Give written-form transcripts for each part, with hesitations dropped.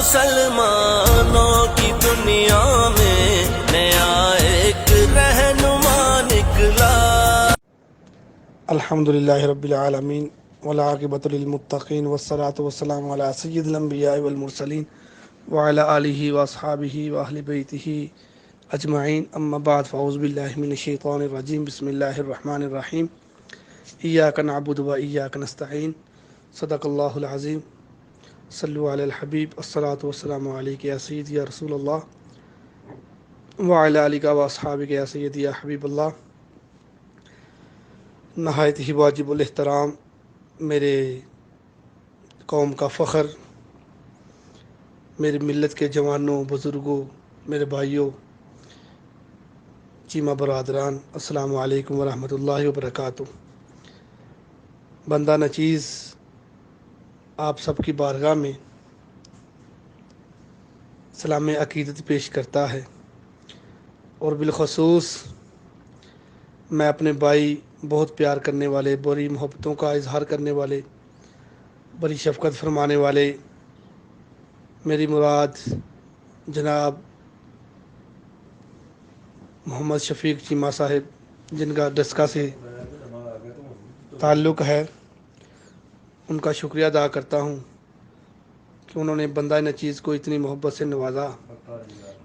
مسلمانوں کی دنیا میں نیا ایک رہنما نکلا۔ الحمدللہ رب العالمین والعاقبۃ للمتقین والصلاة والسلام علی سید الانبیاء والمرسلین وعلی آلہ واصحابہ واہل بیتہ اجمعین، اما بعد فاعوذ باللہ من الشیطان الرجیم، بسم اللہ الرحمن الرحیم۔ ایاک نعبد و ایاک نستعین، صدق اللہ العظیم۔ صلو علی الحبیب، الصلاۃ والسلام علیک یا سیدی یا رسول اللہ وعلی آلک و اصحابک یا سیدی یا حبیب اللہ۔ نہایت ہی واجب الاحترام میرے قوم کا فخر، میری ملت کے جوانوں، بزرگوں، میرے بھائیوں، چیمہ برادران، السلام علیکم ورحمۃ اللہ وبرکاتہ۔ بندہ نچیز آپ سب کی بارگاہ میں سلام عقیدت پیش کرتا ہے، اور بالخصوص میں اپنے بھائی، بہت پیار کرنے والے، بڑی محبتوں کا اظہار کرنے والے، بڑی شفقت فرمانے والے، میری مراد جناب محمد شفیق چیمہ صاحب، جن کا ڈسکا سے تعلق ہے، ان کا شکریہ ادا کرتا ہوں کہ انہوں نے بندہ نچیز کو اتنی محبت سے نوازا،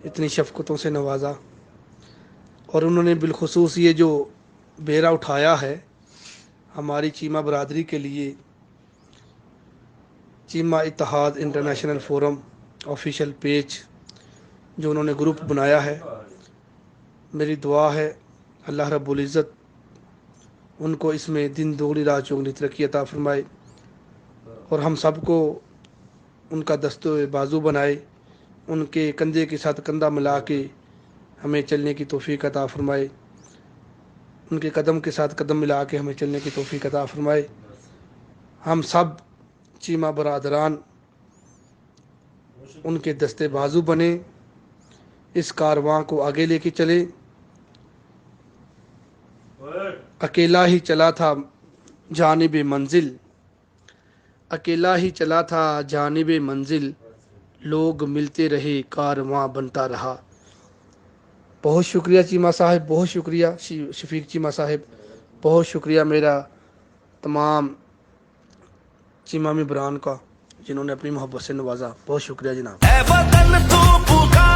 اتنی شفقتوں سے نوازا، اور انہوں نے بالخصوص یہ جو بیڑا اٹھایا ہے ہماری چیمہ برادری کے لیے، چیمہ اتحاد انٹرنیشنل فورم آفیشیل پیج جو انہوں نے گروپ بنایا ہے، میری دعا ہے اللہ رب العزت ان کو اس میں دن دوگنی رات چوگنی ترقی عطا فرمائے، اور ہم سب کو ان کا دست بازو بنائے، ان کے کندھے کے ساتھ کندھا ملا کے ہمیں چلنے کی توفیق عطا فرمائے، ان کے قدم کے ساتھ قدم ملا کے ہمیں چلنے کی توفیق عطا فرمائے۔ ہم سب چیمہ برادران ان کے دستے بازو بنے، اس کارواں کو آگے لے کے چلے۔ اکیلا ہی چلا تھا جانب منزل، اکیلا ہی چلا تھا جانب منزل، لوگ ملتے رہے کارواں بنتا رہا۔ بہت شکریہ چیمہ صاحب، بہت شکریہ شفیق چیمہ صاحب، بہت شکریہ میرا تمام چیمہ ممبران کا جنہوں نے اپنی محبت سے نوازا، بہت شکریہ جناب۔ اے وطن تو پکار